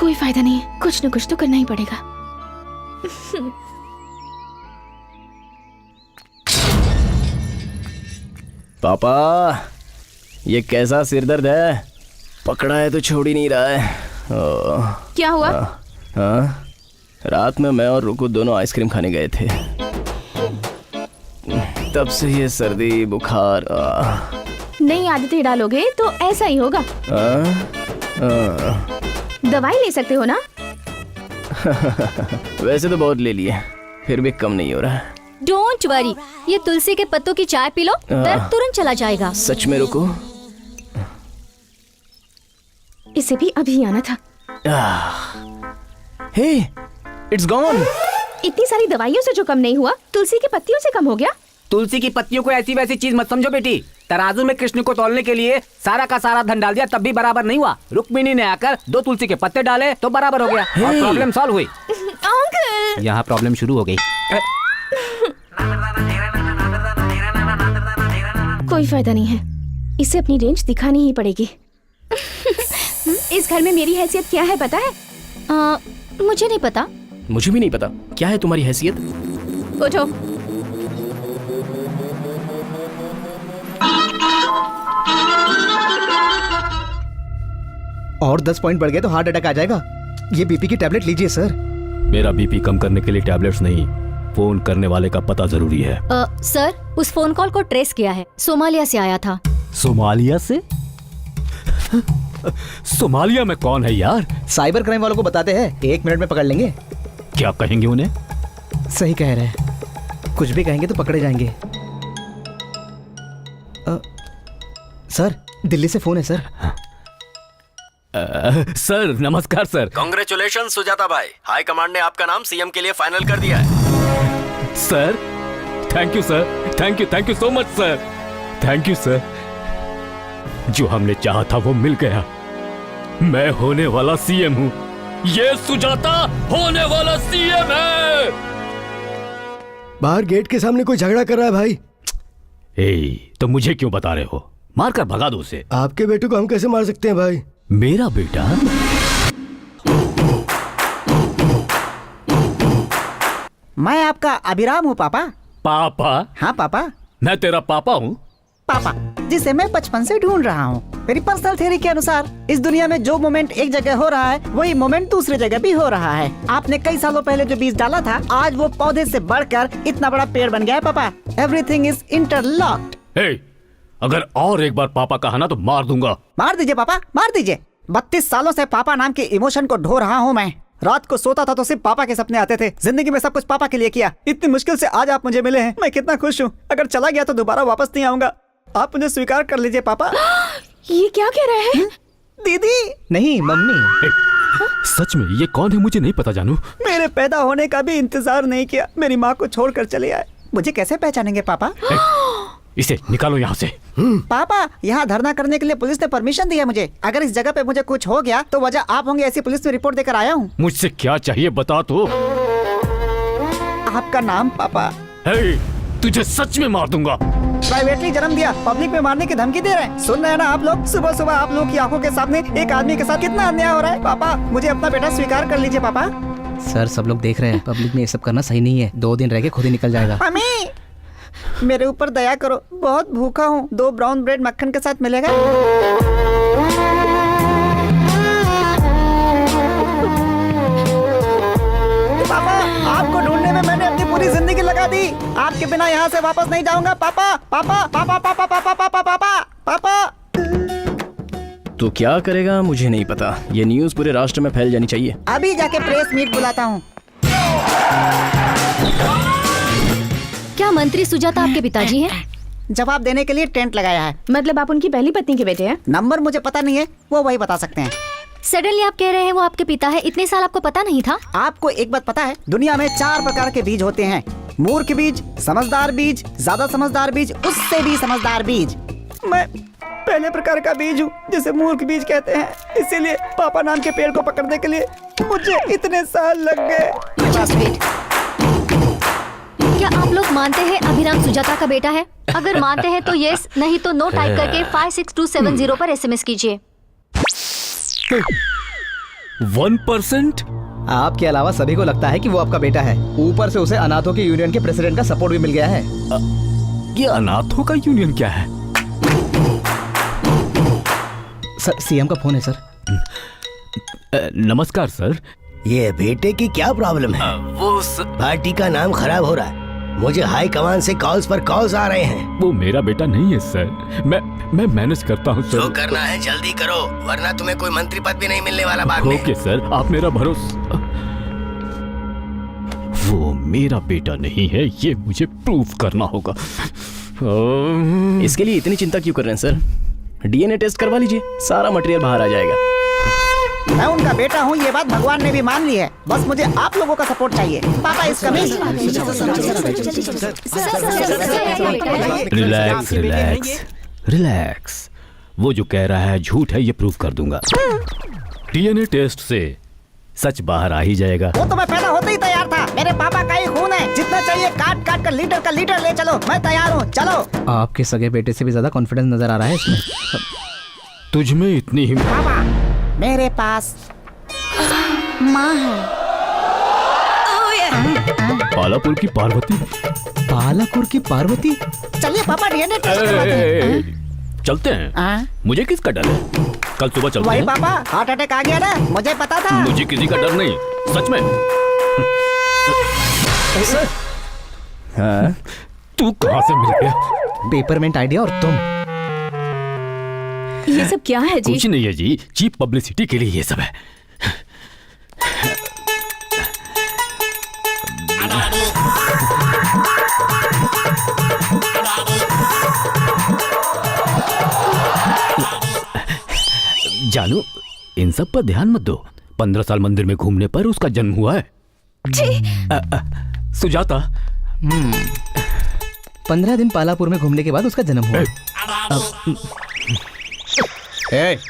कोई फायदा नहीं है, कुछ न कुछ तो करना ही पड़ेगा। पापा, ये कैसा सिरदर्द है? पकड़ा है तो छोड़ ही नहीं रहा है। क्या हुआ? हाँ, रात में मैं और रुकू दोनों आइसक्रीम खाने गए थे, तब से ये सर्दी बुखार। नई आदतें डालोगे तो ऐसा ही होगा। दवाई ले सकते हो ना? वैसे तो बहुत ले लिए, फिर भी कम नहीं हो रहा। डोंट वरी, ये तुलसी के पत्तों की चाय पी लो, दर्द तुरंत चला जाएगा। सच में रुको? इसे भी अभी आना था। हे, इट्स गॉन। इतनी सारी दवाइयों से जो कम नहीं हुआ, तुलसी की पत्तियों से कम हो गया। तुलसी की पत्तियों को ऐसी वैसी चीज मत समझो बेटी। तराजू में कृष्ण को तौलने के लिए सारा का सारा धन डाल दिया, तब भी बराबर नहीं हुआ। रुक्मिणी ने आकर 2 तुलसी के पत्ते डाले तो बराबर हो गया और प्रॉब्लम सॉल्व हुई। अंकल, यहाँ प्रॉब्लम शुरू हो गई। कोई फायदा नहीं है, इसे अपनी रेंज दिखानी ही पड़ेगी। इस घर में मेरी हैसियत क्या है पता है? मुझे नहीं पता। मुझे भी नहीं पता। क्या है तुम्हारी हैसियत? उठो। और 10 पॉइंट बढ़ गए तो हार्ट अटैक आ जाएगा। ये बीपी की टैबलेट लीजिए सर। मेरा बीपी कम करने के लिए टैबलेट्स नहीं, फोन करने वाले का पता जरूरी है। सर, उस फोन कॉल को ट्रेस किया है, सोमालिया से आया था। सोमालिया से? सोमालिया में कौन है यार? साइबर क्राइम वालों को बताते हैं, 1 मिनट में पकड़ लेंगे। क्या कहेंगे उन्हें? सही कह रहे हैं, कुछ भी कहेंगे तो पकड़े जाएंगे। सर, दिल्ली से फोन है सर। सर नमस्कार सर। कांग्रेचुलेशन सुजाता भाई, हाई कमांड ने आपका नाम सीएम के लिए फाइनल कर दिया है। Sir thank you sir, thank you so much sir, thank you sir. जो हमने चाहा था वो मिल गया। मैं होने वाला सीएम हूँ, ये सुजाता होने वाला सीएम है। बाहर गेट के सामने कोई झगड़ा कर रहा है भाई। तो मुझे क्यों बता रहे हो? मारकर भगा दो उसे। आपके बेटे को हम कैसे मार सकते हैं भाई? मेरा बेटा? मैं आपका अभिराम हूँ पापा। पापा? हाँ पापा। मैं तेरा पापा हूँ? पापा जिसे मैं बचपन से ढूंढ रहा हूँ। मेरी पर्सनल थ्योरी के अनुसार इस दुनिया में जो मोमेंट एक जगह हो रहा है वही मोमेंट दूसरी जगह भी हो रहा है। आपने कई सालों पहले जो बीज डाला था, आज वो पौधे से बढ़कर इतना बड़ा पेड़ बन गया है पापा। Everything is interlocked. अगर और एक बार पापा कहा ना तो मार दूंगा। मार दीजिए पापा, मार दीजिए। 32 सालों से पापा नाम के इमोशन को ढो रहा हूँ मैं। रात को सोता था तो सिर्फ पापा के सपने आते थे। जिंदगी में सब कुछ पापा के लिए किया। इतनी मुश्किल से आज आप मुझे मिले हैं, मैं कितना खुश हूँ। अगर चला गया तो दोबारा वापस नहीं आऊंगा। आप मुझे स्वीकार कर लीजिए पापा। ये क्या कह रहे हैं? दीदी नहीं मम्मी। सच में ये कौन है मुझे नहीं पता जानू। मेरे पैदा होने का भी इंतजार नहीं किया, मेरी माँ को छोड़कर चले आए। मुझे कैसे पहचानेंगे पापा? इसे निकालो यहाँ से। पापा यहाँ धरना करने के लिए पुलिस ने परमिशन दिया मुझे। अगर इस जगह पे मुझे कुछ हो गया तो वजह आप होंगे, ऐसी पुलिस में रिपोर्ट देकर आया हूँ। मुझसे क्या चाहिए बता तो। आपका नाम पापा। तुझे सच में मार दूंगा। प्राइवेटली जन्म दिया, पब्लिक में मारने की धमकी दे रहे हैं। सुन रहे हैं ना आप लोग? सुबह सुबह आप लोग की आंखों के सामने एक आदमी के साथ कितना अन्याय हो रहा है। पापा मुझे अपना बेटा स्वीकार कर लीजिए पापा। सर सब लोग देख रहे हैं, पब्लिक में ये सब करना सही नहीं है। 2 दिन रह के खुद ही निकल जाएगा। मम्मी मेरे ऊपर दया करो, बहुत भूखा हूँ। 2 ब्राउन ब्रेड मक्खन के साथ मिलेगा? पापा आपको ढूंढने में मैंने अपनी पूरी जिंदगी लगा दी। आपके बिना यहाँ से वापस नहीं जाऊंगा पापा। पापा पापा पापा पापा पापा पापा पापा। तो क्या करेगा मुझे नहीं पता। ये न्यूज़ पूरे राष्ट्र में फैल जानी चाहिए। अभी जाके प्रेस मीट बुलाता हूँ। क्या मंत्री सुजाता आपके पिताजी हैं? जवाब देने के लिए टेंट लगाया है। मतलब आप उनकी पहली पत्नी के बेटे हैं? नंबर मुझे पता नहीं है, वो वही बता सकते हैं। सडनली आप कह रहे हैं वो आपके पिता है, इतने साल आपको पता नहीं था? आपको एक बात पता है, दुनिया में 4 प्रकार के बीज होते हैं। मूर्ख बीज, समझदार बीज, ज्यादा समझदार बीज, उससे भी समझदार बीज। मैं पहले प्रकार का बीज हूँ जिसे मूर्ख बीज कहते हैं। इसीलिए पापा नाम के पेड़ को पकड़ने के लिए मुझे इतने साल लग गए। क्या आप लोग मानते हैं अभिराम सुजाता का बेटा है? अगर मानते हैं तो यस, नहीं तो नो टाइप करके 56270 पर SMS कीजिए। 1%? आपके अलावा सभी को लगता है कि वो आपका बेटा है। ऊपर से उसे अनाथों की यूनियन के प्रेसिडेंट का सपोर्ट भी मिल गया है। ये अनाथों का यूनियन क्या है? सर, सीएम का फोन है सर। नमस्कार सर। ये बेटे की क्या प्रॉब्लम है? पार्टी का नाम खराब हो रहा है। मुझे हाई कमान से कॉल्स पर कॉल्स आ रहे हैं। वो मेरा बेटा नहीं है सर। मैं मैनेज करता हूँ जो सर। करना है जल्दी करो, वरना तुम्हें कोई मंत्री पद भी नहीं मिलने वाला बाद में। ओके सर, आप मेरा भरोसा। वो मेरा बेटा नहीं है, ये मुझे प्रूव करना होगा। इसके लिए इतनी चिंता क्यों कर रहे हैं सर? डीएनए टेस्ट करवा लीजिए, सारा मटेरियल बाहर आ जाएगा। मैं उनका बेटा हूँ, ये बात भगवान ने भी मान ली है। बस मुझे आप लोगों का सपोर्ट चाहिए। पापा इसका रिलैक्स रिलैक्स रिलैक्स। वो जो कह रहा है झूठ है, ये प्रूव कर दूंगा। डीएनए टेस्ट से सच बाहर आ ही जाएगा। वो तो मैं पैदा होते ही तैयार था। मेरे पापा का ही खून है। जितना चाहिए काट काट कर लीटर का लीटर ले चलो, मैं तैयार हूँ। चलो। आपके सगे बेटे से भी ज्यादा कॉन्फिडेंस नजर आ रहा है इसमें। तुझ में इतनी हिम्मत? पापा मेरे पास माँ है। पालापुर की पार्वती? पालापुर की पार्वती? चलिए पापा डीएनए टेस्ट करवाते हैं। चलते हैं। हाँ? मुझे किसका डर है? कल सुबह चलते वही हैं। पापा, हार्ट अटैक आ गया ना, मुझे पता था। मुझे किसी का डर नहीं, सच में। हाँ, तू कहाँ से मिल गया? पेपरमेंट आइडिया और तुम। ये सब क्या है जी? कुछ नहीं है जी, चीप पब्लिसिटी के लिए ये सब है। जानू, इन सब पर ध्यान मत दो। 15 साल मंदिर में घूमने पर उसका जन्म हुआ है। सुजाता। 15 दिन पालापुर में घूमने के बाद उसका जन्म हुआ।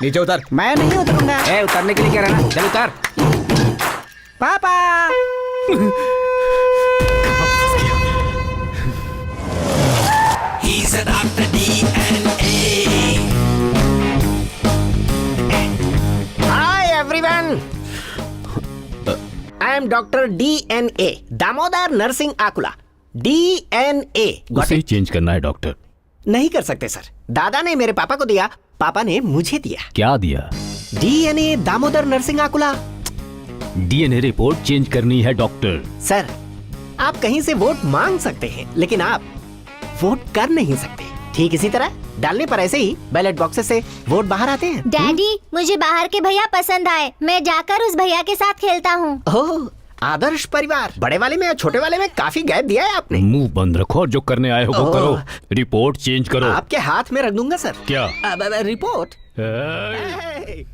नीचे उतर। मैं नहीं उतरूंगा। उतरने के लिए क्या रहना, चल उतर। पापा Hi everyone. I am Dr. DNA, Damodar Narasimha आकुला। DNA उसे ही चेंज करना है डॉक्टर। नहीं कर सकते सर। दादा ने मेरे पापा को दिया, पापा ने मुझे दिया। क्या दिया? DNA Damodar Narasimha आकुला। DNA report change करनी है डॉक्टर। सर, आप कहीं से वोट मांग सकते हैं, लेकिन आप वोट कर नहीं सकते। ठीक इसी तरह डालने पर ऐसे ही बैलेट बॉक्सेस से वोट बाहर आते हैं। डैडी, मुझे बाहर के भैया पसंद आए। मैं जाकर उस भैया के साथ खेलता हूँ। ओह, आदर्श परिवार। बड़े वाले में या छोटे वाले में काफी गैप दिया है आपने। मुंह बंद रखो और जो करने आए हो वो ओह। करो। रिपोर्ट चेंज करो। आपके हाथ में रख दूंगा सर। क्या? रिपोर्ट। ए,